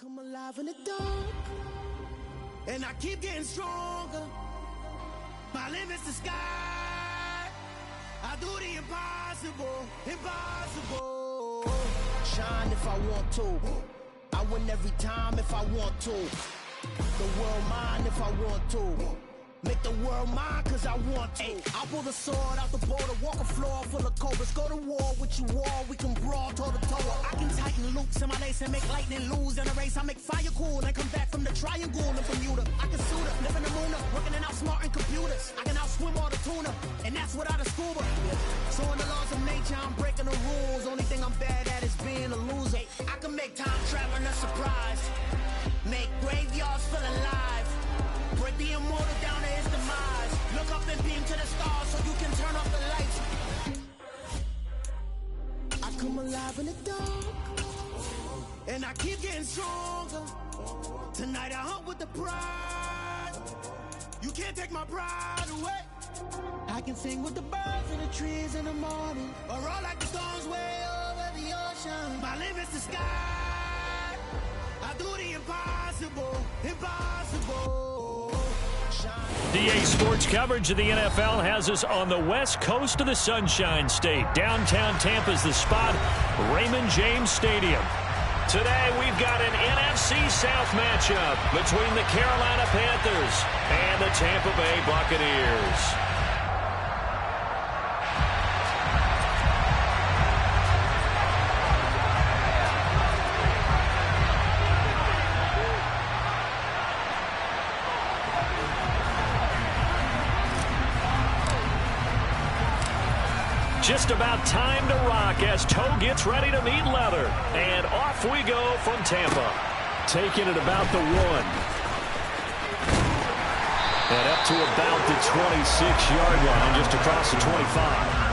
come alive in the dark, and I keep getting stronger. My limit's the sky. I do the impossible, impossible. Shine if I want to. I win every time if I want to. The world mine if I want to. Make the world mine cause I want to. Ay, I'll pull the sword out the border, walk a floor full of cobras. Go to war with you all, we can brawl toe to toe. I can tighten loops in my lace and make lightning lose in a race. I make fire cool and come back from the triangle in Bermuda. I can suit up, live in the moon up, working and outsmarting computers. I can outswim all the tuna, and that's without a scuba. So in the laws of nature, I'm breaking the rules. Only thing I'm bad at is being a loser. I can make time traveling a surprise, make graveyards feel alive. Break the immortal down to his demise. Look up and beam to the stars so you can turn off the lights. I come alive in the dark, and I keep getting stronger. Tonight I hunt with the pride. You can't take my pride away. I can sing with the birds and the trees in the morning, or roll like the storms way over the ocean. My limit's the sky. I do the impossible, impossible. DA Sports coverage of the NFL has us on the west coast of the Sunshine State. Downtown Tampa's the spot, Raymond James Stadium. Today we've got an NFC South matchup between the Carolina Panthers and the Tampa Bay Buccaneers. Just about time to rock as toe gets ready to meet leather. And off we go from Tampa. Taking it about the 1. And up to about the 26-yard line, just across the 25.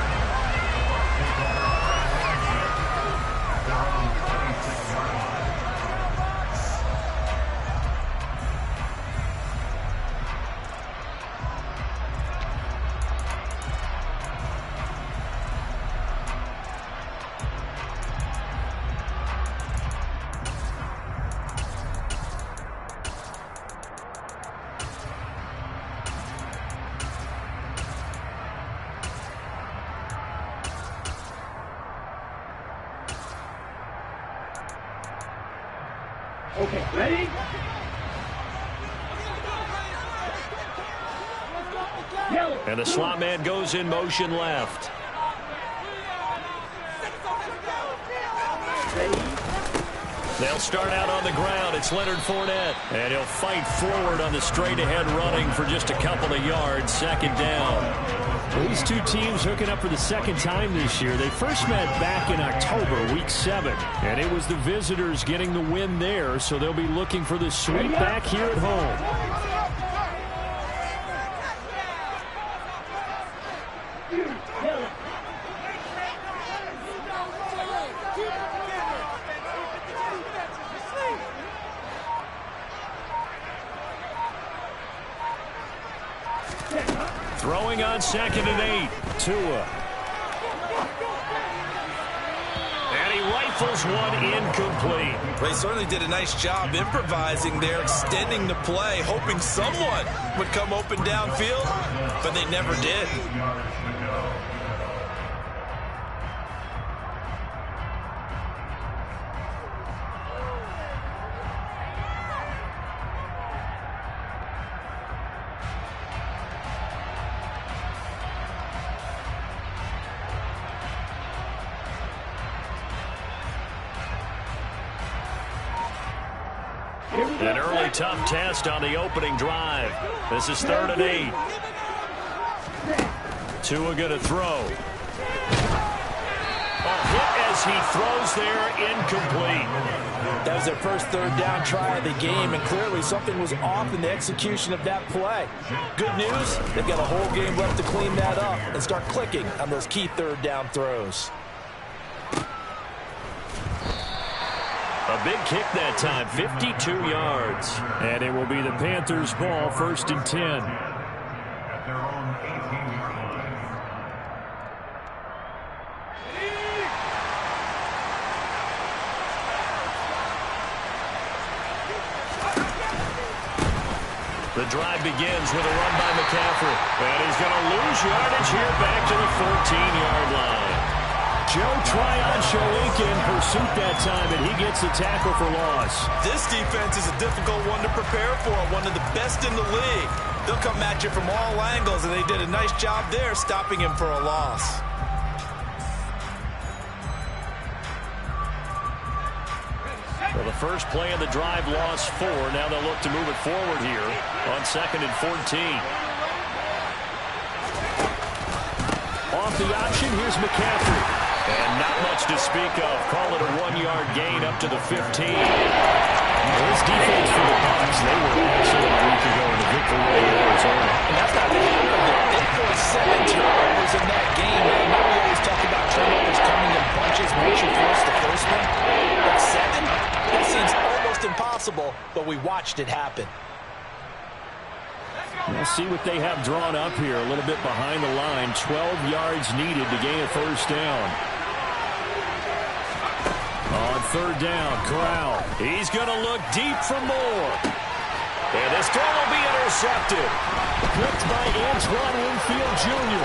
Okay, ready? And the slot man goes in motion left. They'll start out on the ground. It's Leonard Fournette. And he'll fight forward on the straight-ahead running for just a couple of yards. Second down. These two teams hooking up for the second time this year. They first met back in October, Week 7. And it was the visitors getting the win there, so they'll be looking for the sweep back here at home. Throwing on 2nd and 8. Tua. And he rifles one incomplete. They certainly did a nice job improvising there, extending the play, hoping someone would come open downfield, but they never did. An early tough test on the opening drive. This is 3rd and 8. Tua going to throw. A hit as he throws there, incomplete. That was their first 3rd down try of the game, and clearly something was off in the execution of that play. Good news, they've got a whole game left to clean that up and start clicking on those key 3rd down throws. A big kick that time, 52 yards. And it will be the Panthers' ball, 1st and 10. The drive begins with a run by McCaffrey. And he's going to lose yardage here back to the 14-yard line. Joe Tryon in pursuit that time, and he gets the tackle for loss. This defense is a difficult one to prepare for, one of the best in the league. They'll come at you from all angles, and they did a nice job there stopping him for a loss. Well, the first play of the drive lost 4. Now they'll look to move it forward here on 2nd and 14. Off the option, here's McCaffrey. And not much to speak of. Call it a 1-yard gain up to the 15. This defense for the Bucs, they were excellent a week ago in the victory in Arizona. And that's not the half of it. They forced 7 turnovers in that game. I know we always talk about turnovers coming in bunches once you force the first one. But 7? That seems almost impossible, but we watched it happen. We'll see what they have drawn up here. A little bit behind the line. 12 yards needed to gain a first down. On 3rd down, Corral. He's going to look deep for more. And this throw will be intercepted. Picked by Antoine Winfield Jr.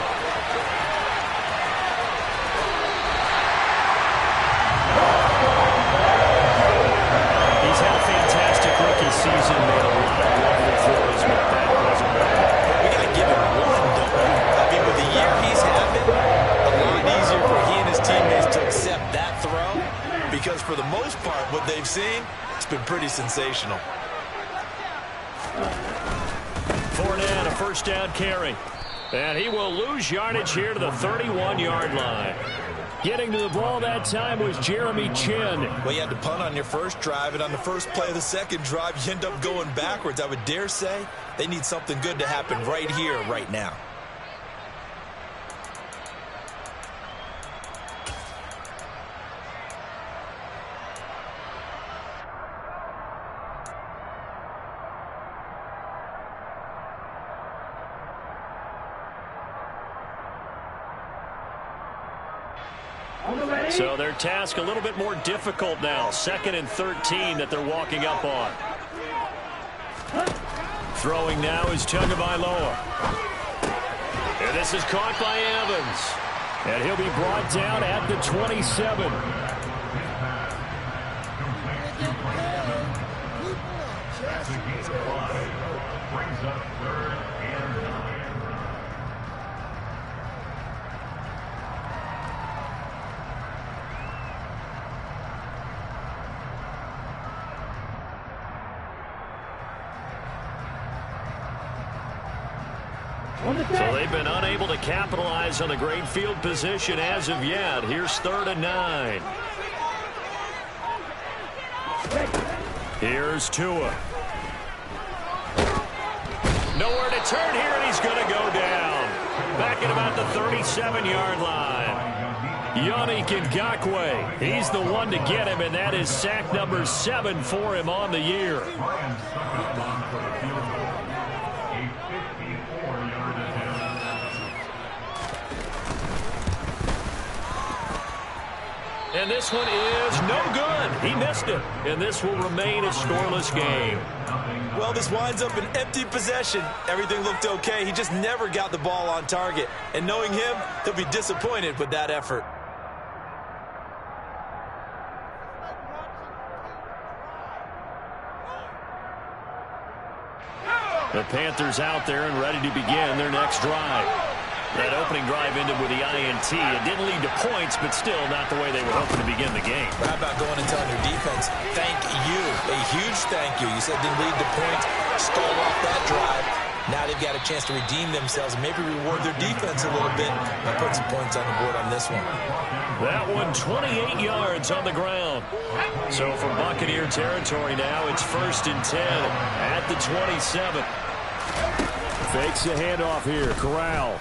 He's had a fantastic rookie season. Made a lot of wonderful throws, but that wasn't right. We got to give him one, don't we? I mean, with the year he's having, a lot easier for he and his teammates to accept that throw, because for the most part, what they've seen, it's been pretty sensational. Fournette, a first down carry. And he will lose yardage here to the 31-yard line. Getting to the ball that time was Jeremy Chin. Well, you had to punt on your first drive, and on the first play of the second drive, you end up going backwards. I would dare say they need something good to happen right here, right now. So their task a little bit more difficult now. 2nd and 13 that they're walking up on. Throwing now is Tagovailoa. And this is caught by Evans. And he'll be brought down at the 27. Brings up 3rd and 9. So they've been unable to capitalize on the great field position as of yet. Here's 3rd and 9. Here's Tua. Nowhere to turn here, and he's going to go down. Back at about the 37-yard line. Yannick Ngakoue. He's the one to get him, and that is sack number 7 for him on the year. And this one is no good. He missed it. And this will remain a scoreless game. Well, this winds up an empty possession. Everything looked okay. He just never got the ball on target. And knowing him, he'll be disappointed with that effort. The Panthers out there and ready to begin their next drive. That opening drive ended with the INT. It didn't lead to points, but still not the way they were hoping to begin the game. How about going and telling your defense, thank you, a huge thank you. You said it didn't lead to points, stole off that drive. Now they've got a chance to redeem themselves and maybe reward their defense a little bit by putting some points on the board on this one. That one 28 yards on the ground. So from Buccaneer territory now, it's 1st and 10 at the 27. Fakes the handoff here. Corral.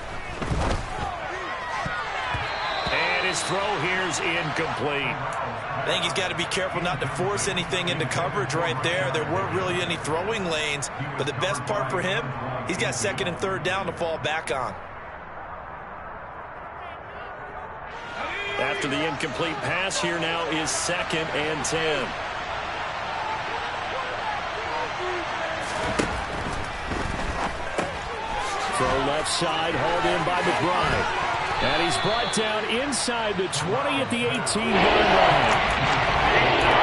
And his throw here's incomplete. I think he's got to be careful not to force anything into coverage right there. There weren't really any throwing lanes, but the best part for him, he's got 2nd and 3rd down to fall back on. After the incomplete pass, here now is 2nd and 10. Throw left side, hauled in by McBride. And he's brought down inside the 20 at the 18-yard line.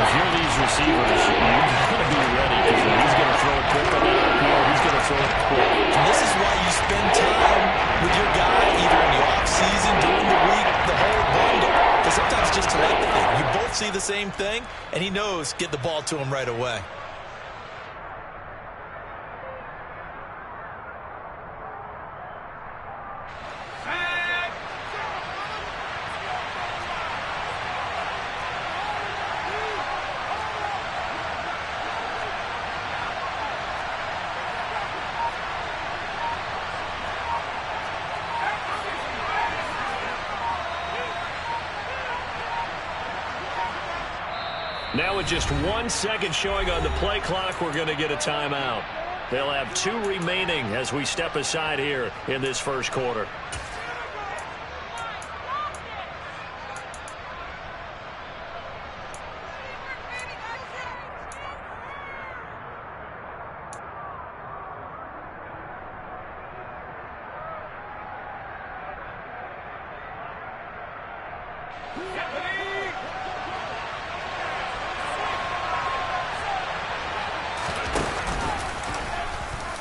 If you're these receivers, you've got to be ready because he's going to throw it quick on that RPO. He's going to throw it quick. And this is why you spend time with your guy either in the offseason, during the week, the whole bundle. Because sometimes just telepathy. You both see the same thing, and he knows get the ball to him right away. Now with just 1 second showing on the play clock, we're going to get a timeout. They'll have 2 remaining as we step aside here in this first quarter.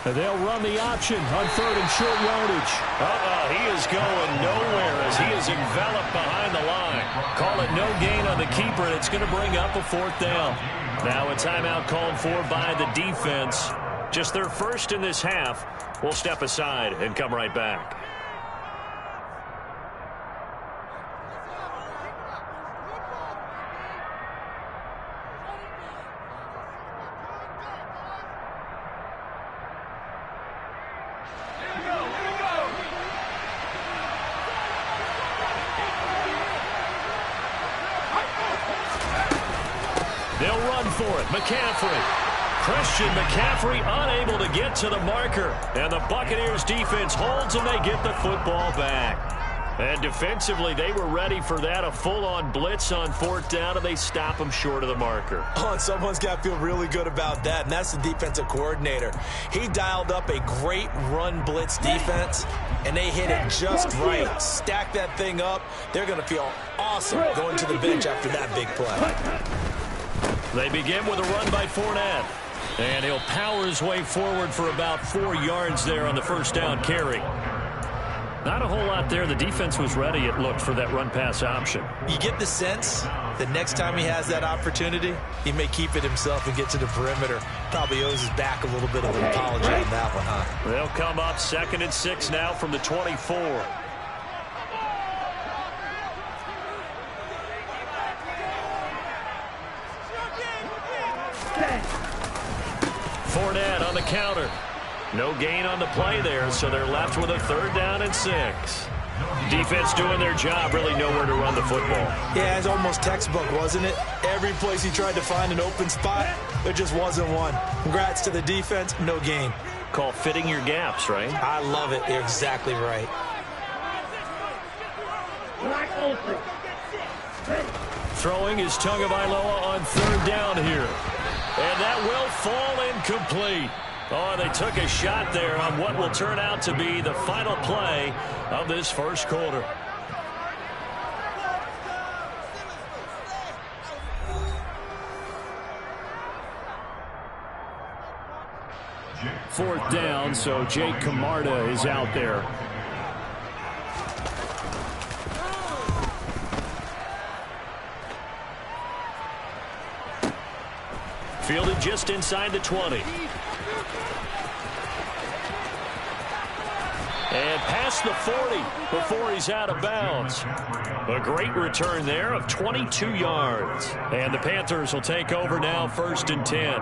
They'll run the option on 3rd and short yardage. He is going nowhere as he is enveloped behind the line. Call it no gain on the keeper, and it's going to bring up a 4th down. Now a timeout called for by the defense. Just their first in this half. We'll step aside and come right back. They'll run for it. McCaffrey. Christian McCaffrey unable to get to the marker. And the Buccaneers defense holds and they get the football back. And defensively, they were ready for that. A full-on blitz on 4th down, and they stop them short of the marker. Oh, and someone's got to feel really good about that, and that's the defensive coordinator. He dialed up a great run blitz defense, and they hit it just right. Stack that thing up. They're going to feel awesome going to the bench after that big play. They begin with a run by Fournette. And he'll power his way forward for about 4 yards there on the first down carry. Not a whole lot there. The defense was ready, it looked, for that run-pass option. You get the sense that next time he has that opportunity, he may keep it himself and get to the perimeter. Probably owes his back a little bit of an apology on that one, huh? They'll come up 2nd and 6 now from the 24. Fournette on the counter. No gain on the play there, so they're left with a 3rd down and 6. Defense doing their job, really nowhere to run the football. Yeah, it's almost textbook, wasn't it? Every place he tried to find an open spot, there just wasn't one. Congrats to the defense, no gain. Call fitting your gaps, right? I love it. You're exactly right. Throwing is Tagovailoa on 3rd down here. And that will fall incomplete. Oh, they took a shot there on what will turn out to be the final play of this first quarter. Fourth down, so Jake Camarda is out there. Fielded just inside the 20. And past the 40 before he's out of bounds. A great return there of 22 yards. And the Panthers will take over now, 1st and 10.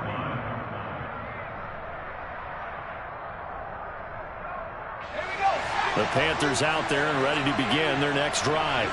The Panthers out there and ready to begin their next drive.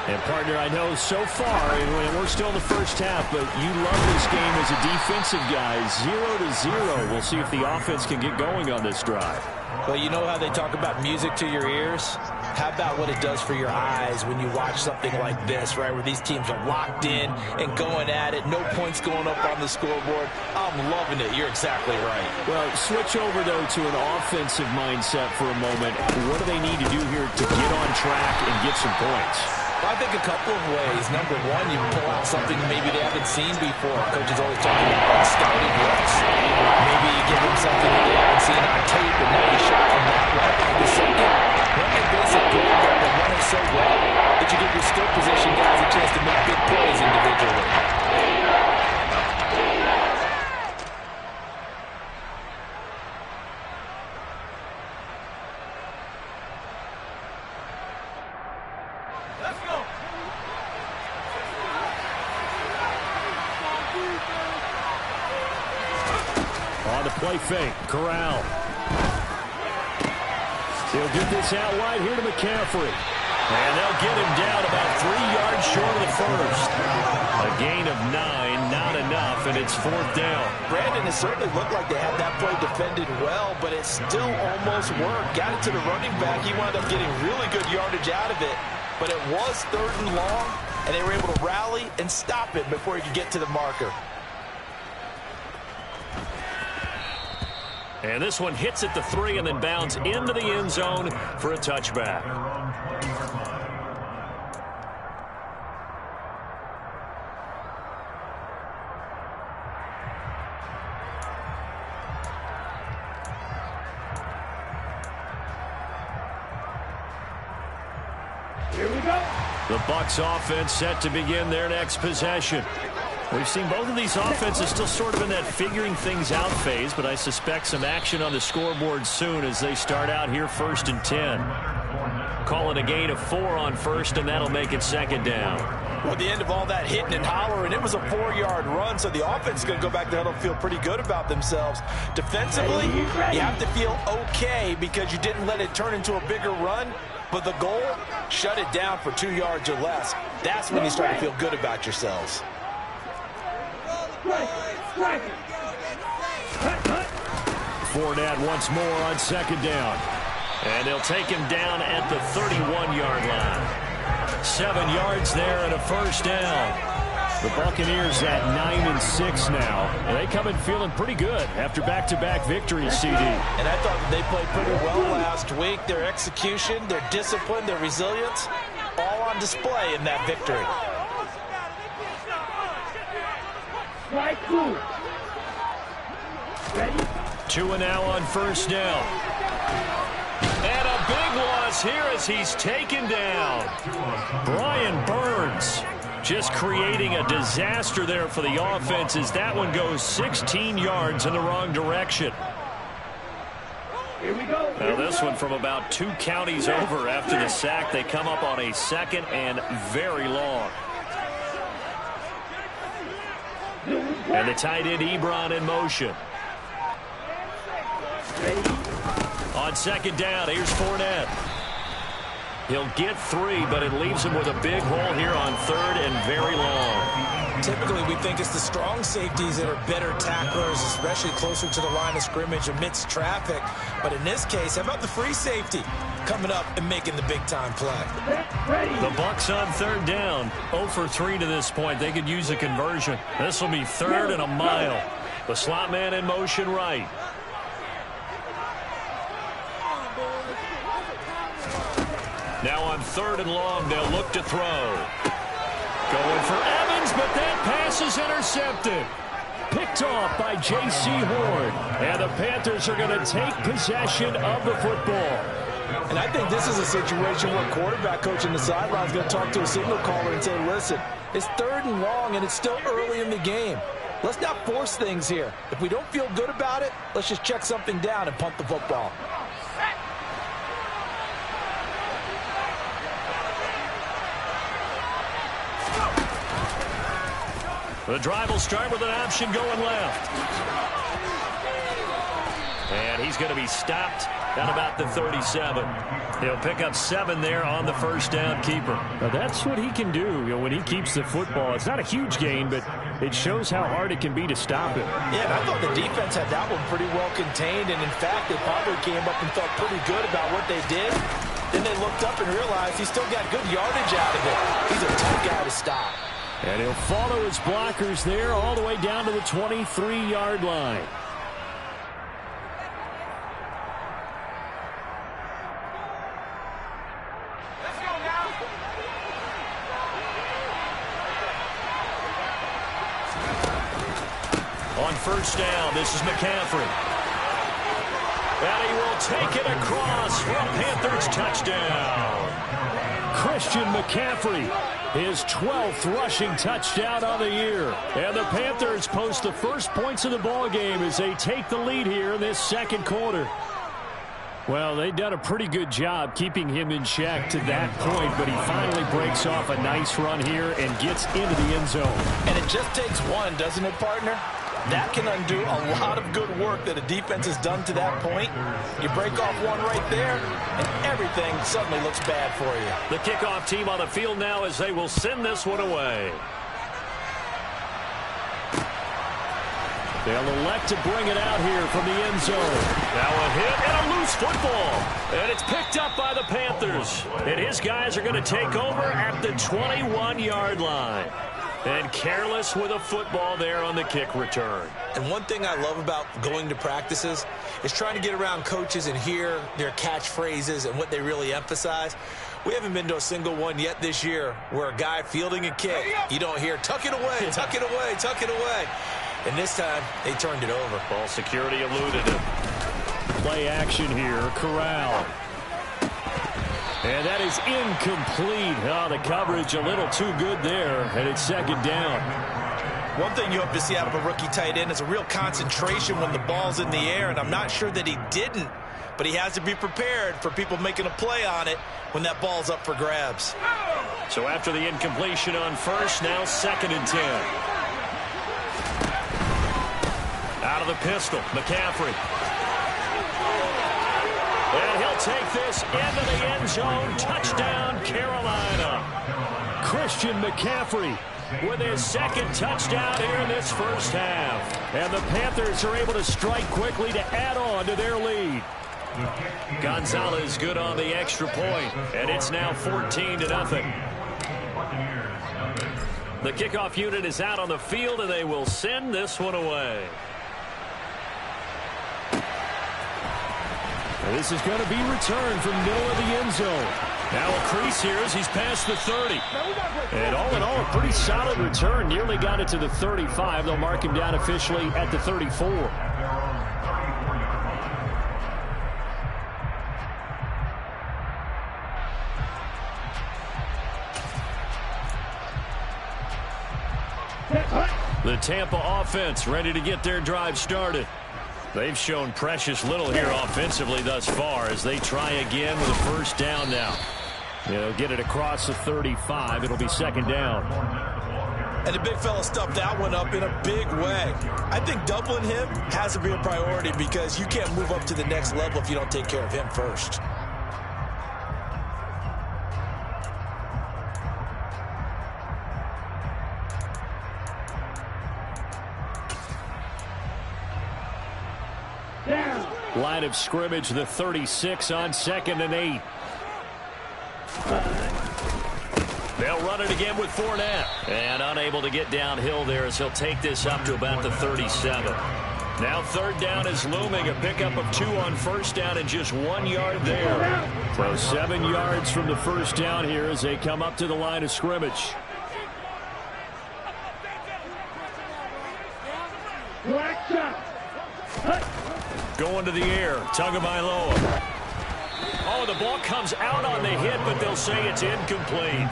And, partner, I know so far, and we're still in the first half, but you love this game as a defensive guy. 0-0. We'll see if the offense can get going on this drive. Well, you know how they talk about music to your ears? How about what it does for your eyes when you watch something like this, right, where these teams are locked in and going at it, no points going up on the scoreboard? I'm loving it. You're exactly right. Well, switch over, though, to an offensive mindset for a moment. What do they need to do here to get on track and get some points? I think a couple of ways. Number one, you pull out something maybe they haven't seen before. Coach is always talking about scouting looks. Maybe you give them something that they haven't seen on tape, and now you shot them that way. The second, run the basic play that they're running so well that you give your skill position guys a chance to make big plays individually. Play fake. Corral. He'll get this out wide here to McCaffrey. And they'll get him down about 3 yards short of the first. A gain of 9, not enough, and it's 4th down. Brandon, it certainly looked like they had that play defended well, but it still almost worked. Got it to the running back. He wound up getting really good yardage out of it, but it was 3rd and long, and they were able to rally and stop it before he could get to the marker. And this one hits at the 3 and then bounds into the end zone for a touchback. Here we go. The Bucs offense set to begin their next possession. We've seen both of these offenses still sort of in that figuring things out phase, but I suspect some action on the scoreboard soon as they start out here 1st and 10. Call it a gain of 4 on 1st, and that'll make it 2nd down. Well, at the end of all that hitting and hollering, it was a 4-yard run, so the offense is going to go back there and feel pretty good about themselves. Defensively, you have to feel okay because you didn't let it turn into a bigger run, but the goal, shut it down for 2 yards or less. That's when you start to feel good about yourselves. Fournette once more on 2nd down. And they'll take him down at the 31-yard line. 7 yards there and a 1st down. The Buccaneers at 9-6 now. And they come in feeling pretty good after back-to-back victories, CD. And I thought that they played pretty well last week. Their execution, their discipline, their resilience, all on display in that victory. Right, cool. Ready? 2 now on 1st down. And a big loss here as he's taken down. Brian Burns just creating a disaster there for the offense as that one goes 16 yards in the wrong direction. Here we go. Now this one from about 2 counties over after the sack. They come up on a 2nd and very long. And the tight end Ebron in motion. On 2nd down, here's Fournette. He'll get 3, but it leaves him with a big hole here on 3rd and very long. Typically, we think it's the strong safeties that are better tacklers, especially closer to the line of scrimmage amidst traffic. But in this case, how about the free safety coming up and making the big-time play? The Bucs on 3rd down. 0 for 3 to this point. They could use a conversion. This will be 3rd and a mile. The slot man in motion right. Now on 3rd and long, they'll look to throw. Going for Evans, but that pass is intercepted. Picked off by J.C. Horn. And the Panthers are going to take possession of the football. And I think this is a situation where quarterback coach in the sideline is going to talk to a signal caller and say, listen, it's 3rd and long and it's still early in the game. Let's not force things here. If we don't feel good about it, let's just check something down and punt the football. The drive will start with an option going left. And he's going to be stopped at about the 37. He'll pick up 7 there on the first down keeper. Now that's what he can do, when he keeps the football. It's not a huge gain, but it shows how hard it can be to stop him. Yeah, and I thought the defense had that one pretty well contained, and in fact, they probably came up and felt pretty good about what they did. Then they looked up and realized he still got good yardage out of it. He's a tough guy to stop. And he'll follow his blockers there all the way down to the 23-yard line. On first down, this is McCaffrey. And he will take it across for a Panthers touchdown. Christian McCaffrey, his 12th rushing touchdown on the year. And the Panthers post the first points of the ball game as they take the lead here in this second quarter. Well, they've done a pretty good job keeping him in check to that point, but he finally breaks off a nice run here and gets into the end zone. And it just takes one, doesn't it, partner? That can undo a lot of good work that a defense has done to that point. You break off one right there, and everything suddenly looks bad for you. The kickoff team on the field now as they will send this one away. They'll elect to bring it out here from the end zone. Now a hit and a loose football. And it's picked up by the Panthers. And his guys are going to take over at the 21-yard line. And careless with a football there on the kick return. And one thing I love about going to practices is trying to get around coaches and hear their catchphrases and what they really emphasize. We haven't been to a single one yet this year where a guy fielding a kick, you don't hear, tuck it away, tuck it away, tuck it away. And this time, they turned it over. Ball security eluded him. Play action here, Corral. And that is incomplete. Oh, the coverage a little too good there, and it's second down. One thing you hope to see out of a rookie tight end is a real concentration when the ball's in the air, and I'm not sure that he didn't, but he has to be prepared for people making a play on it when that ball's up for grabs. So after the incompletion on first, now 2nd and 10. Out of the pistol, McCaffrey. And he'll take this into the end zone. Touchdown, Carolina. Christian McCaffrey with his 2nd touchdown here in this first half. And the Panthers are able to strike quickly to add on to their lead. Gonzalez good on the extra point, and it's now 14-0. The kickoff unit is out on the field, and they will send this one away. This is going to be returned from middle of the end zone. Now a crease here as he's past the 30. And all in all, a pretty solid return. Nearly got it to the 35. They'll mark him down officially at the 34. The Tampa offense ready to get their drive started. They've shown precious little here offensively thus far as they try again with a first down now. They'll get it across the 35. It'll be 2nd down. And the big fella stuffed that one up in a big way. I think doubling him has to be a priority because you can't move up to the next level if you don't take care of him first. Line of scrimmage, the 36 on 2nd and 8. They'll run it again with Fournette. And unable to get downhill there as he'll take this up to about the 37. Now 3rd down is looming. A pickup of 2 on first down and just 1 yard there. So 7 yards from the first down here as they come up to the line of scrimmage. Going to the air. Tagovailoa. Oh, the ball comes out on the hit, but they'll say it's incomplete.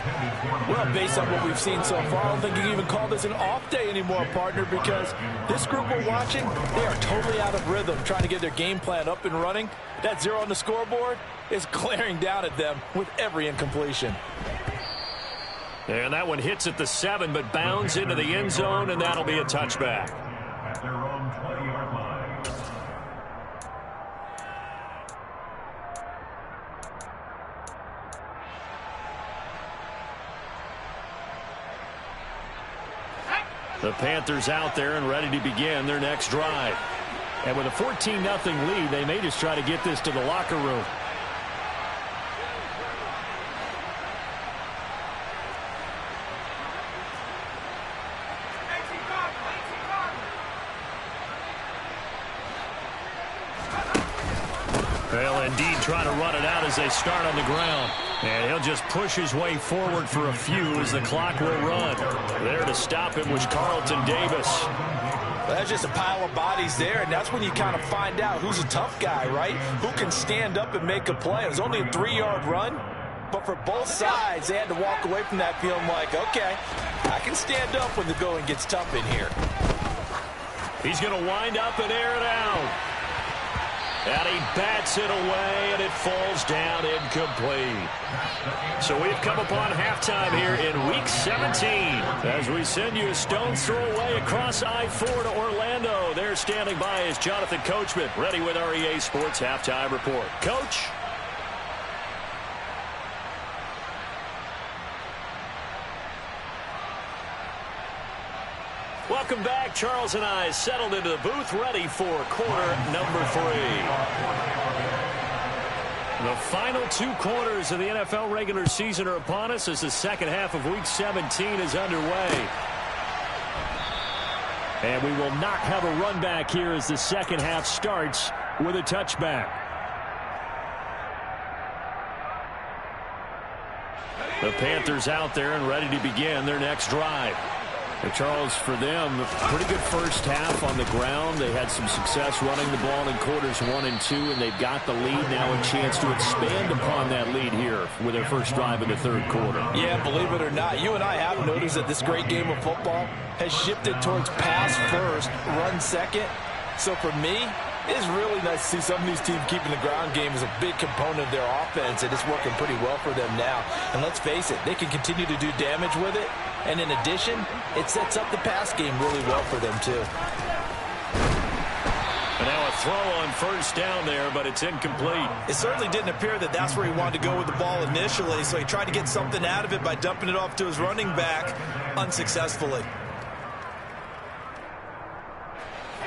Well, based on what we've seen so far, I don't think you can even call this an off day anymore, partner, because this group we're watching, they are totally out of rhythm, trying to get their game plan up and running. That 0 on the scoreboard is glaring down at them with every incompletion. And that one hits at the 7, but bounds into the end zone, and that'll be a touchback. At their own 20-yard line. The Panthers out there and ready to begin their next drive. And with a 14-0 lead, they may just try to get this to the locker room. Well, indeed, trying to run it out as they start on the ground. And he'll just push his way forward for a few as the clock will run. There to stop him was Carlton Davis. Well, that's just a pile of bodies there, and that's when you kind of find out who's a tough guy, right? Who can stand up and make a play. It was only a 3-yard run, but for both sides, they had to walk away from that feeling like, okay, I can stand up when the going gets tough in here. He's going to wind up and air it out. And he bats it away, and it falls down incomplete. So we've come upon halftime here in Week 17 as we send you a stone's throw away across I-4 to Orlando. There standing by is Jonathan Coachman, ready with our EA Sports Halftime Report. Coach? Welcome back. Charles and I settled into the booth, ready for quarter number 3. The final 2 quarters of the NFL regular season are upon us as the second half of Week 17 is underway. And we will not have a run back here as the second half starts with a touchback. The Panthers out there and ready to begin their next drive. Charles, for them, pretty good first half on the ground. They had some success running the ball in quarters 1 and 2, and they've got the lead now, a chance to expand upon that lead here with their first drive in the third quarter. Yeah, believe it or not, you and I have noticed that this great game of football has shifted towards pass first, run second. So for me, it's really nice to see some of these teams keeping the ground game as a big component of their offense, and it's working pretty well for them now. And let's face it, they can continue to do damage with it. And in addition, it sets up the pass game really well for them, too. And now a throw on first down there, but it's incomplete. It certainly didn't appear that that's where he wanted to go with the ball initially, so he tried to get something out of it by dumping it off to his running back unsuccessfully.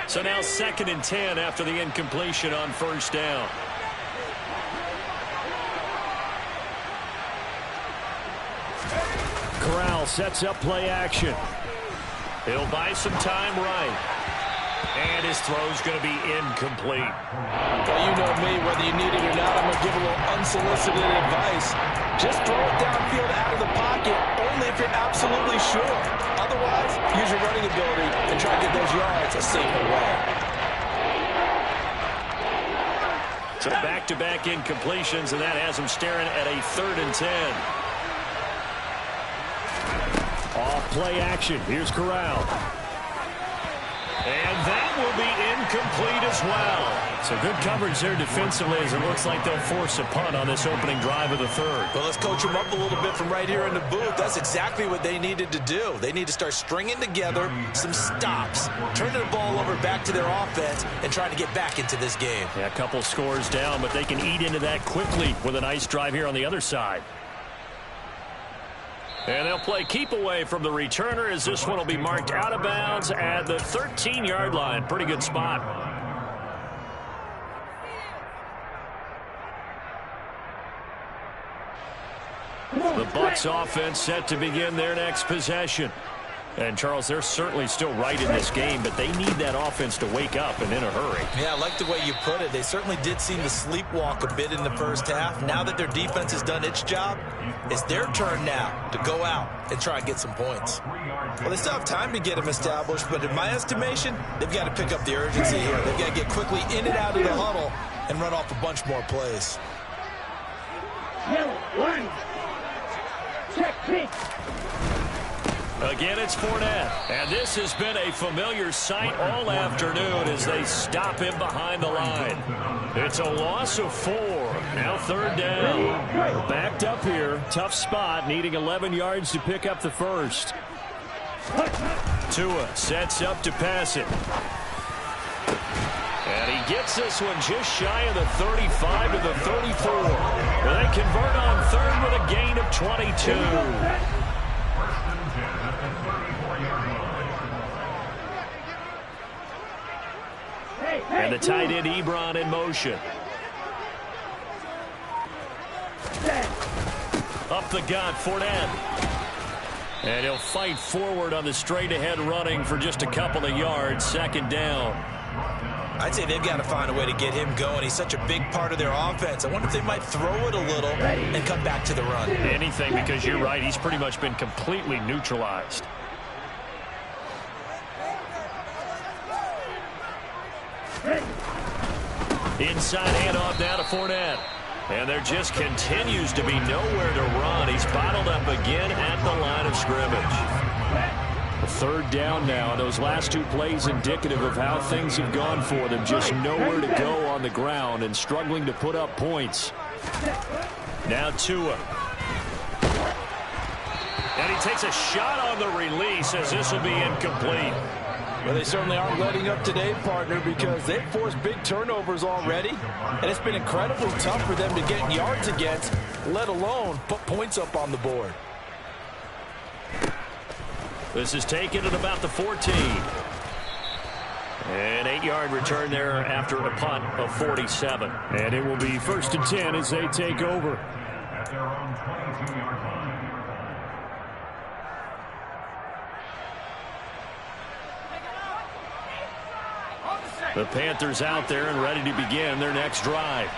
So now 2nd and 10 after the incompletion on first down. Corral sets up play action. He'll buy some time right. And his throw's going to be incomplete. Well, you know me, whether you need it or not, I'm going to give a little unsolicited advice. Just throw it downfield out of the pocket, only if you're absolutely sure. Otherwise, use your running ability and try to get those yards a safer way. So back-to-back incompletions, and that has him staring at a 3rd and 10. Off play action. Here's Corral. And that will be incomplete as well. So good coverage there defensively as it looks like they'll force a punt on this opening drive of the 3rd. Well, let's coach them up a little bit from right here in the booth. That's exactly what they needed to do. They need to start stringing together some stops, turning the ball over back to their offense, and trying to get back into this game. Yeah, a couple scores down, but they can eat into that quickly with a nice drive here on the other side. And they'll play keep away from the returner as this one will be marked out of bounds at the 13-yard line. Pretty good spot. The Bucs offense set to begin their next possession. And, Charles, they're certainly still right in this game, but they need that offense to wake up and in a hurry. Yeah, I like the way you put it. They certainly did seem to sleepwalk a bit in the first half. Now that their defense has done its job, it's their turn now to go out and try and get some points. Well, they still have time to get them established, but in my estimation, they've got to pick up the urgency here. They've got to get quickly in and out of the huddle and run off a bunch more plays. Again, it's Fournette. And this has been a familiar sight all afternoon as they stop him behind the line. It's a loss of 4. Now 3rd down. Backed up here. Tough spot, needing 11 yards to pick up the first. Tua sets up to pass it. And he gets this one just shy of the 35 to the 34. They convert on 3rd with a gain of 22. And the tight end Ebron in motion. Up the gut, Fournette. And he'll fight forward on the straight-ahead running for just a couple of yards. Second down. I'd say they've got to find a way to get him going. He's such a big part of their offense. I wonder if they might throw it a little and come back to the run. Anything, because you're right. He's pretty much been completely neutralized. Inside handoff now to Fournette. And there just continues to be nowhere to run. He's bottled up again at the line of scrimmage. Third down now. Those last two plays indicative of how things have gone for them. Just nowhere to go on the ground and struggling to put up points. Now Tua. And he takes a shot on the release as this will be incomplete. Well, they certainly aren't letting up today, partner, because they've forced big turnovers already. And it's been incredibly tough for them to get yards against, let alone put points up on the board. This is taken at about the 14. An 8-yard return there after a punt of 47. And it will be 1st and 10 as they take over. At their own 22-yard line. The Panthers out there and ready to begin their next drive.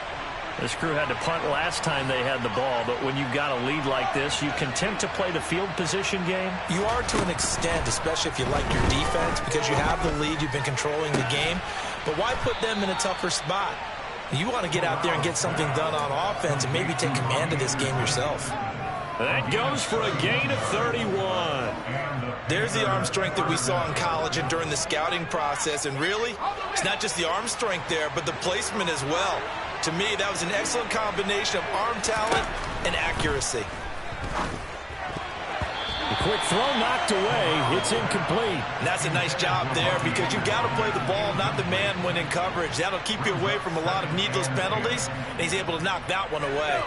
This crew had to punt last time they had the ball, but when you've got a lead like this, you content to play the field position game? You are to an extent, especially if you like your defense, because you have the lead, you've been controlling the game. But why put them in a tougher spot? You want to get out there and get something done on offense and maybe take command of this game yourself. That goes for a gain of 31. There's the arm strength that we saw in college and during the scouting process. And really, it's not just the arm strength there, but the placement as well. To me, that was an excellent combination of arm talent and accuracy. The quick throw knocked away. It's incomplete. And that's a nice job there because you've got to play the ball, not the man when in coverage. That'll keep you away from a lot of needless penalties, and he's able to knock that one away.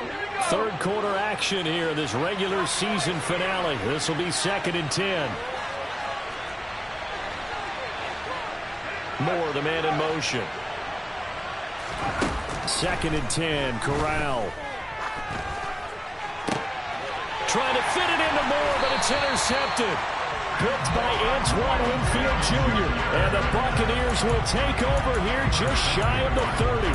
Third quarter action here, this regular season finale. This will be 2nd and 10. Moore, the man in motion. 2nd and 10, Corral. Trying to fit it into Moore, but it's intercepted. Picked by Antoine Winfield Jr. And the Buccaneers will take over here just shy of the 30.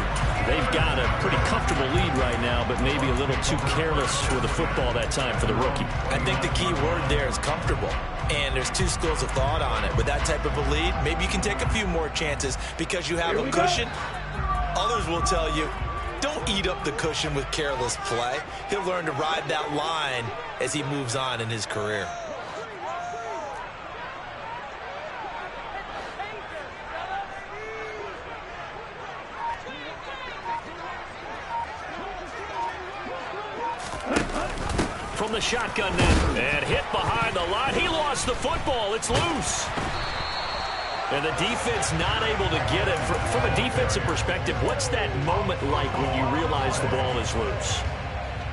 They've got a pretty comfortable lead right now, but maybe a little too careless with the football that time for the rookie. I think the key word there is comfortable. And there's two schools of thought on it. With that type of a lead, maybe you can take a few more chances because you have a cushion. Others will tell you, don't eat up the cushion with careless play. He'll learn to ride that line as he moves on in his career. From the shotgun now, and hit behind the line. He lost the football. It's loose. And the defense not able to get it. From a defensive perspective, what's that moment like when you realize the ball is loose?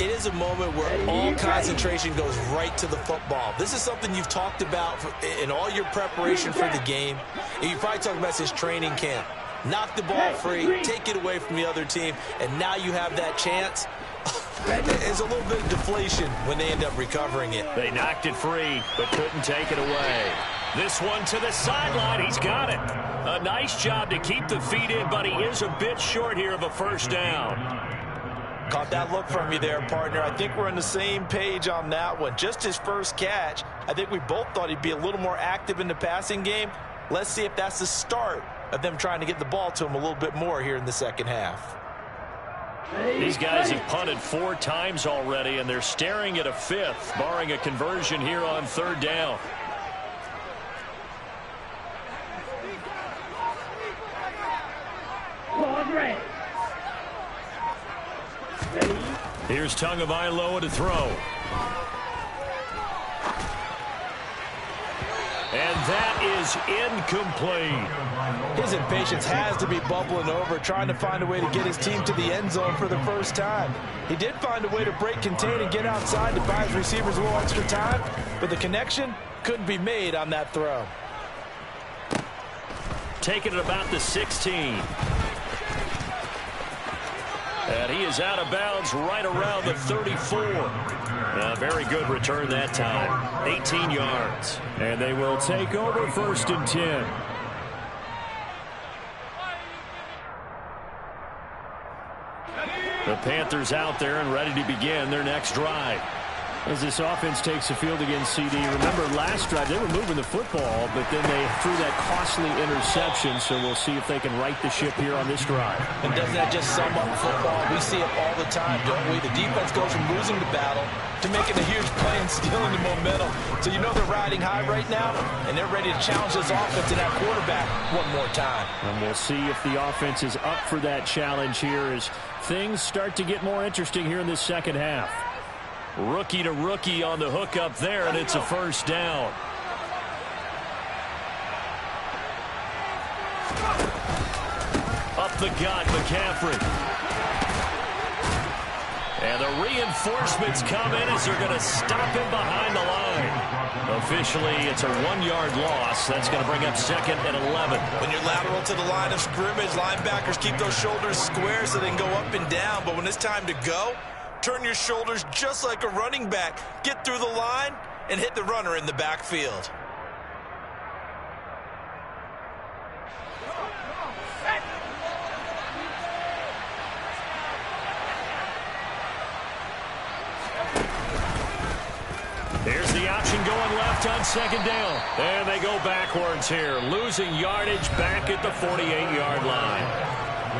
It is a moment where all concentration goes right to the football. This is something you've talked about in all your preparation for the game. And you probably talked about since training camp. Knock the ball free, take it away from the other team, and now you have that chance. There's a little bit of deflation when they end up recovering it. They knocked it free, but couldn't take it away. This one to the sideline. He's got it. A nice job to keep the feet in, but he is a bit short here of a first down. Caught that look from you there, partner. I think we're on the same page on that one. Just his first catch. I think we both thought he'd be a little more active in the passing game. Let's see if that's the start of them trying to get the ball to him a little bit more here in the second half. These guys have punted 4 times already, and they're staring at a 5th, barring a conversion here on 3rd down. Here's Tagovailoa to throw. And that is incomplete. His impatience has to be bubbling over, trying to find a way to get his team to the end zone for the first time. He did find a way to break contain and get outside to buy his receivers a little extra time, but the connection couldn't be made on that throw. taken at about the 16. And he is out of bounds right around the 34. A very good return that time. 18 yards. And they will take over 1st and 10. The Panthers out there and ready to begin their next drive. As this offense takes the field against CD, remember last drive they were moving the football, but then they threw that costly interception, so we'll see if they can right the ship here on this drive. And doesn't that just sum up football? We see it all the time, don't we? The defense goes from losing the battle to making a huge play and stealing the momentum. So you know they're riding high right now, and they're ready to challenge this offense and that quarterback one more time. And we'll see if the offense is up for that challenge here as things start to get more interesting here in this second half. Rookie to rookie on the hook up there, and it's a 1st down. Up the gut, McCaffrey. And the reinforcements come in as they're going to stop him behind the line. Officially, it's a 1-yard loss. That's going to bring up 2nd and 11. When you're lateral to the line of scrimmage, linebackers keep those shoulders square so they can go up and down. But when it's time to go, turn your shoulders just like a running back. Get through the line and hit the runner in the backfield. Here's the option going left on 2nd down. And they go backwards here, losing yardage back at the 48-yard line.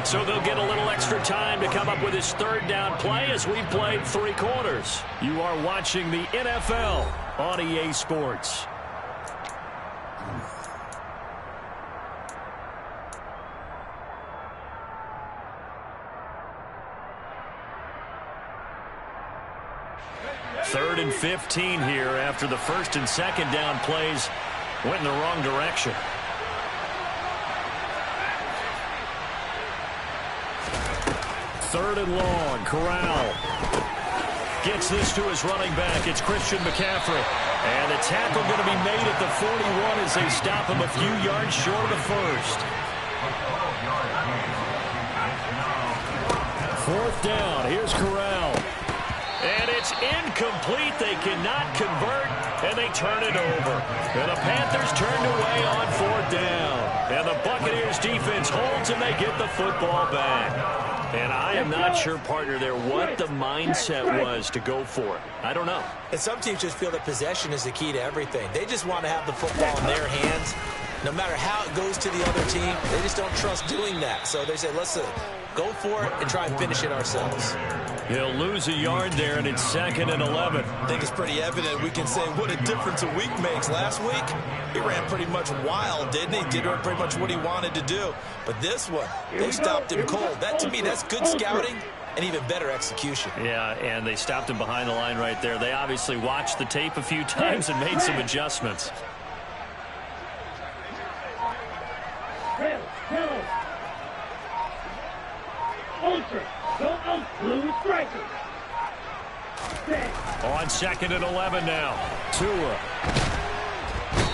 So they'll get a little extra time to come up with his 3rd down play as we've played 3 quarters. You are watching the NFL on EA Sports. Third and 15 here after the 1st and 2nd down plays went in the wrong direction. Third and long. Corral gets this to his running back. It's Christian McCaffrey. And the tackle going to be made at the 41 as they stop him a few yards short of the 1st. 4th down. Here's Corral. And it's incomplete. They cannot convert, and they turn it over. And the Panthers turned away on 4th down. And the Buccaneers defense holds, and they get the football back. And I am not sure, partner, there what the mindset was to go for it. I don't know. And some teams just feel that possession is the key to everything. They just want to have the football in their hands. No matter how it goes to the other team, they just don't trust doing that. So they say, let's go for it and try and finish it ourselves. He'll lose a yard there, and it's 2nd and 11. I think it's pretty evident. We can say what a difference a week makes. Last week, he ran pretty much wild, didn't he? Did pretty much what he wanted to do. But this one, they stopped him cold. That, to me, that's good scouting and even better execution. Yeah, and they stopped him behind the line right there. They obviously watched the tape a few times and made some adjustments. On 2nd and 11 now. Tua.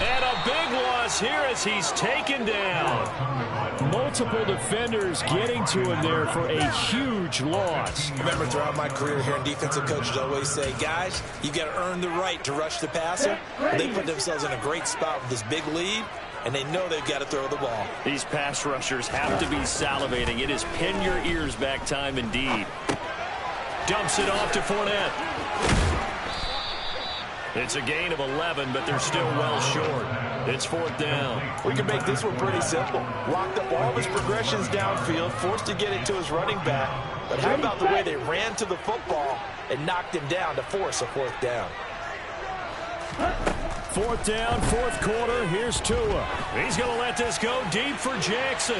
And a big loss here as he's taken down. Multiple defenders getting to him there for a huge loss. I remember throughout my career here, defensive coaches always say, guys, you got to earn the right to rush the passer. They put themselves in a great spot with this big lead, and they know they've got to throw the ball. These pass rushers have to be salivating. It is pin your ears back time indeed. Dumps it off to Fournette. It's a gain of 11, but they're still well short. It's 4th down. We can make this one pretty simple. Locked up all of his progressions downfield, forced to get it to his running back. But how about the way they ran to the football and knocked him down to force a 4th down? 4th down, 4th quarter. Here's Tua. He's going to let this go deep for Jackson.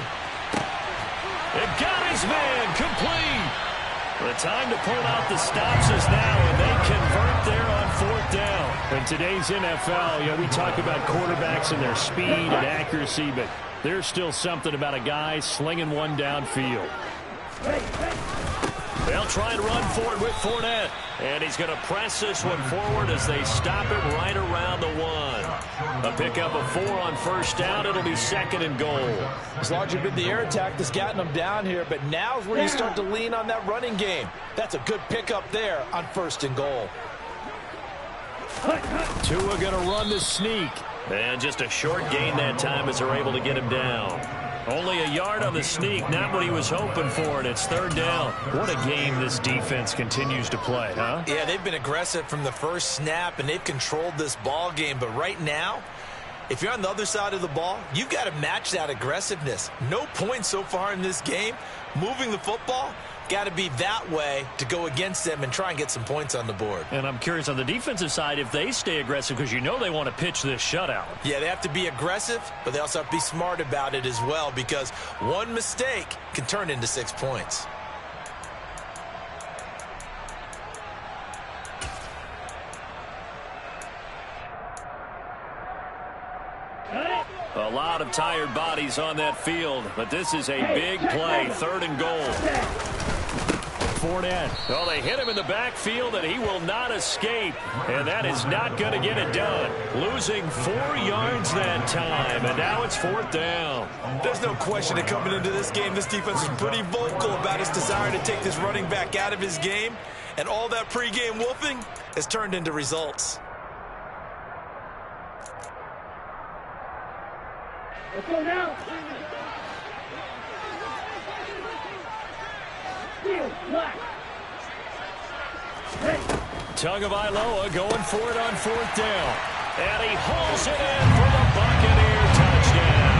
It got his man complete. The time to pull out the stops is now, and they convert there on 4th down. In today's NFL, we talk about quarterbacks and their speed and accuracy, but there's still something about a guy slinging one downfield. They'll try and run forward with Fournette. And he's going to press this one forward as they stop it right around the 1. A pickup of 4 on first down. It'll be 2nd and goal. As large as the air attack that's gotten them down here, but now's where you start to lean on that running game. That's a good pickup there on 1st and goal. Tua going to run the sneak. And just a short gain that time as they're able to get him down. Only a yard on the sneak, not what he was hoping for, and it's 3rd down. What a game this defense continues to play, huh? Yeah, they've been aggressive from the first snap, and they've controlled this ball game. But right now, if you're on the other side of the ball, you've got to match that aggressiveness. No points so far in this game. Moving the football, got to be that way to go against them and try and get some points on the board. And I'm curious on the defensive side if they stay aggressive, because you know they want to pitch this shutout. Yeah, they have to be aggressive, but they also have to be smart about it as well, because one mistake can turn into 6 points. A lot of tired bodies on that field, but this is a big play. 3rd and goal. Fournette. Well, they hit him in the backfield, and he will not escape. And that is not going to get it done. Losing 4 yards that time, and now it's 4th down. There's no question that coming into this game, this defense is pretty vocal about its desire to take this running back out of his game. And all that pregame wolfing has turned into results. Let's go now. Tagovailoa going for it on 4th down. And he hauls it in for the Buccaneer touchdown.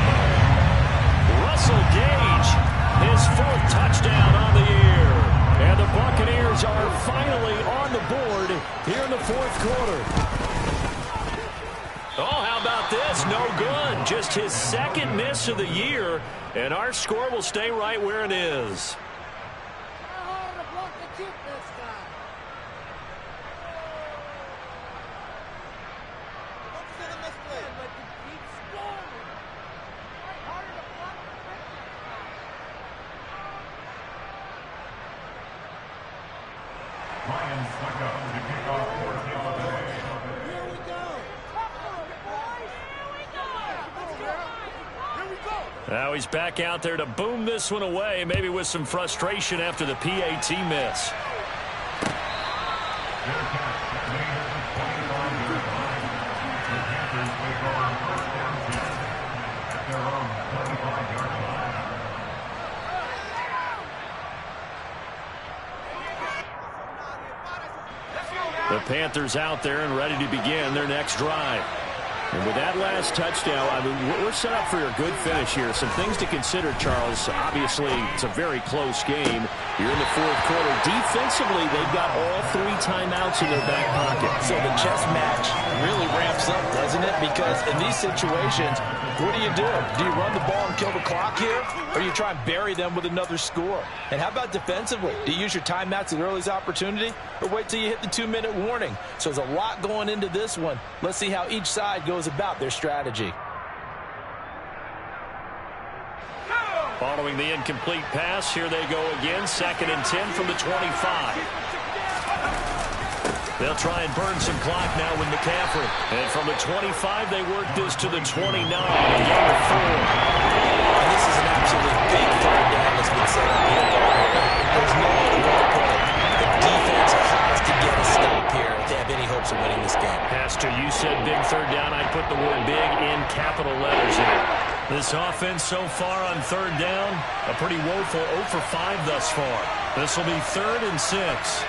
Russell Gage, his 4th touchdown on the year. And the Buccaneers are finally on the board here in the 4th quarter. Oh, how about this? No good. Just his 2nd miss of the year. And our score will stay right where it is. Lions back up to kick off fourth down today. Now he's back out there to boom this one away, maybe with some frustration after the PAT miss. The Panthers out there and ready to begin their next drive. And with that last touchdown, I mean, we're set up for a good finish here. Some things to consider, Charles. Obviously, it's a very close game. You're in the 4th quarter. Defensively, they've got all 3 timeouts in their back pocket. So the chess match really ramps up, doesn't it? Because in these situations, what do? Do you run the ball and kill the clock here? Or do you try and bury them with another score? And how about defensively? Do you use your timeouts at the earliest opportunity? Or wait till you hit the 2-minute warning? So there's a lot going into this one. Let's see how each side goes about their strategy. Following the incomplete pass, here they go again. 2nd and 10 from the 25. They'll try and burn some clock now with McCaffrey. And from the 25, they work this to the 29. And this is an absolutely big 3rd down that's been set up here. There's no other way to put it. The defense has to get a stop here if they have any hopes of winning this game. Pastor, you said big 3rd down. I'd put the word big in capital letters here. This offense so far on 3rd down, a pretty woeful 0 for 5 thus far. This will be 3rd and 6.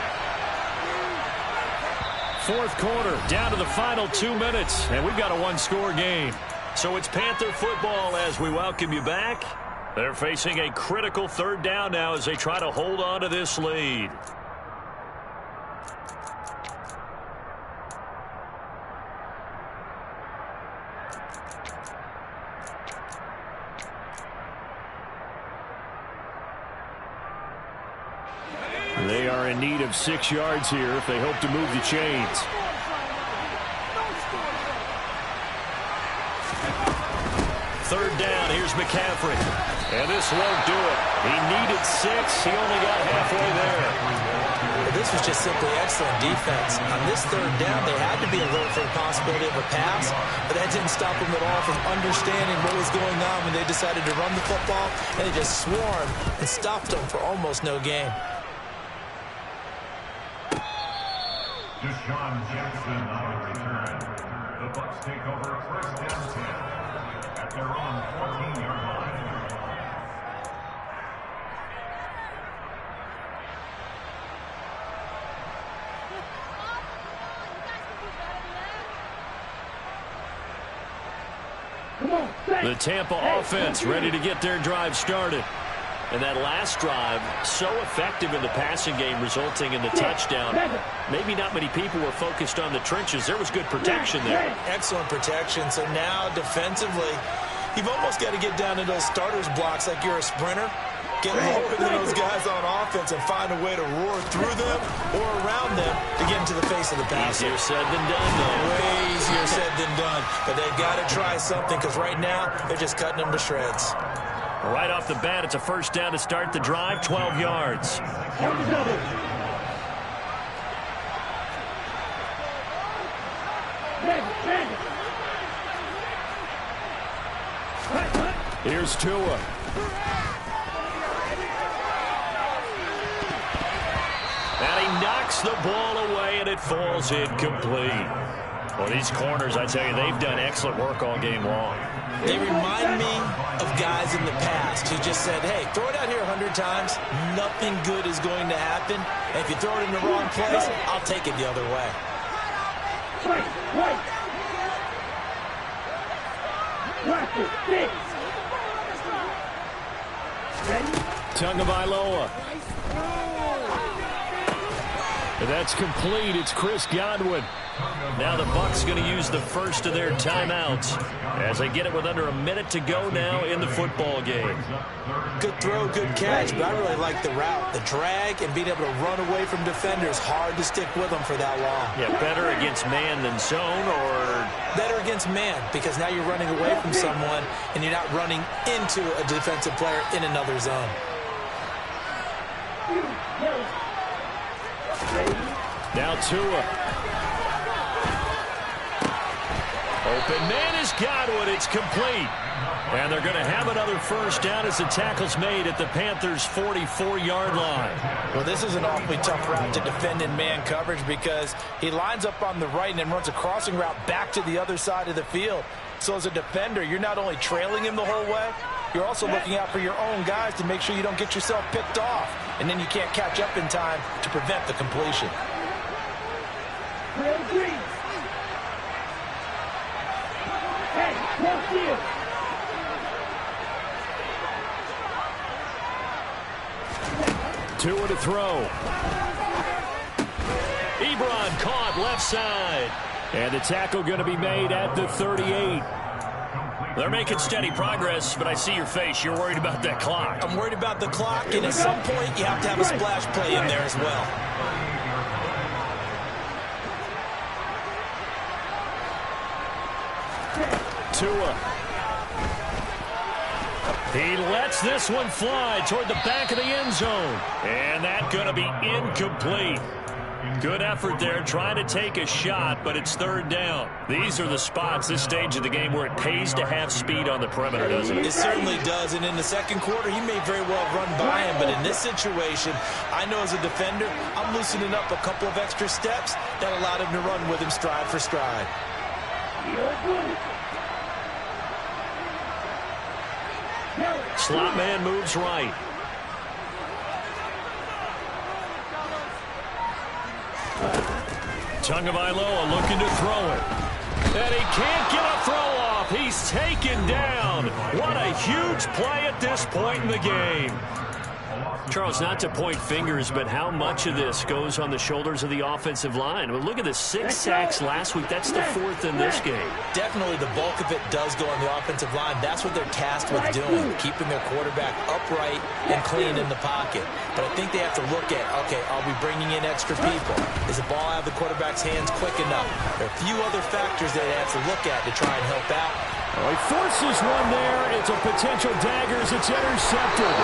4th quarter, down to the final 2 minutes, and we've got a 1-score game. So it's Panther football as we welcome you back. They're facing a critical 3rd down now as they try to hold on to this lead. They are in need of 6 yards here if they hope to move the chains. 3rd down. Here's Here's McCaffrey. And this won't do it. He needed 6. He only got halfway there. Well, this was just simply excellent defense. On this third down, they had to be alert for the possibility of a pass, but that didn't stop them at all from understanding what was going on when they decided to run the football, and they just swarmed and stopped them for almost no gain. Deshaun Jackson on the return. The Bucs take over first down 10 at their own 14-yard line. The Tampa offense ready to get their drive started. And that last drive, so effective in the passing game, resulting in the touchdown. Maybe not many people were focused on the trenches. There was good protection there. Excellent protection. So now defensively, you've almost got to get down to those starters blocks like you're a sprinter. Get lower than those guys on offense and find a way to roar through them or around them to get into the face of the passer. Easier said than done, though. Way easier said than done. But they've got to try something because right now they're just cutting them to shreds. Right off the bat, it's a first down to start the drive, 12 yards. Here's Tua. And he knocks the ball away, and it falls incomplete. Well, these corners, I tell you, they've done excellent work all game long. They remind me of guys in the past who just said, hey, throw it out here 100 times. Nothing good is going to happen. And if you throw it in the wrong place, I'll take it the other way. Tagovailoa. That's complete. It's Chris Godwin. Now the Bucs going to use the first of their timeouts as they get it with under a minute to go now in the football game. Good throw, good catch, but I really like the route. The drag and being able to run away from defenders, hard to stick with them for that long. Yeah, better against man than zone, or better against man, because now you're running away from someone and you're not running into a defensive player in another zone. Now Tua. Open man is Godwin. It's complete. And they're going to have another first down as the tackle's made at the Panthers' 44-yard line. Well, this is an awfully tough route to defend in man coverage because he lines up on the right and then runs a crossing route back to the other side of the field. So as a defender, you're not only trailing him the whole way, you're also looking out for your own guys to make sure you don't get yourself picked off. And then you can't catch up in time to prevent the completion. Tua to throw. Ebron caught left side. And the tackle going to be made at the 38. They're making steady progress, but I see your face. You're worried about that clock. I'm worried about the clock, and at some point you have to have a splash play in there as well. Tua. He lets this one fly toward the back of the end zone. And that's going to be incomplete. Good effort there, trying to take a shot, but it's third down. These are the spots, this stage of the game, where it pays to have speed on the perimeter, doesn't it? It certainly does, and in the second quarter, he may very well run by him, but in this situation, I know as a defender, I'm loosening up a couple of extra steps that allowed him to run with him stride for stride. Slot man moves right. Tagovailoa looking to throw it. And he can't get a throw off. He's taken down. What a huge play at this point in the game. Charles, not to point fingers, but how much of this goes on the shoulders of the offensive line? Well, look at the 6 sacks last week. That's the 4th in this game. Definitely the bulk of it does go on the offensive line. That's what they're tasked with doing, keeping their quarterback upright and clean in the pocket. But I think they have to look at, okay, are we bringing in extra people? Is the ball out of the quarterback's hands quick enough? There are a few other factors that they have to look at to try and help out. Oh, he forces one there. It's a potential dagger as it's intercepted.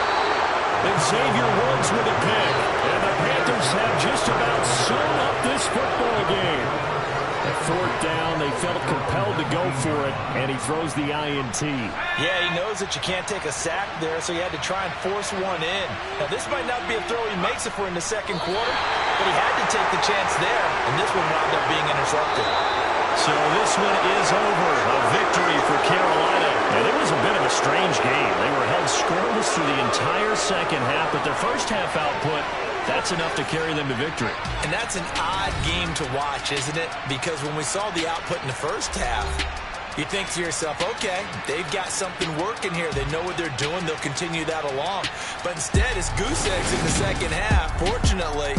And Xavier Woods with a pick. And the Panthers have just about sewn up this football game. At fourth down, they felt compelled to go for it, and he throws the INT. Yeah, he knows that you can't take a sack there, so he had to try and force one in. Now, this might not be a throw he makes it for in the second quarter, but he had to take the chance there, and this one wound up being intercepted. So this one is over. A victory for Carolina. And it was a bit of a strange game. They were held scoreless through the entire second half, but their first half output, that's enough to carry them to victory. And that's an odd game to watch, isn't it? Because when we saw the output in the first half, you think to yourself, okay, they've got something working here. They know what they're doing. They'll continue that along. But instead, it's goose eggs in the second half. Fortunately,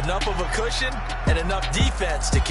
enough of a cushion and enough defense to keep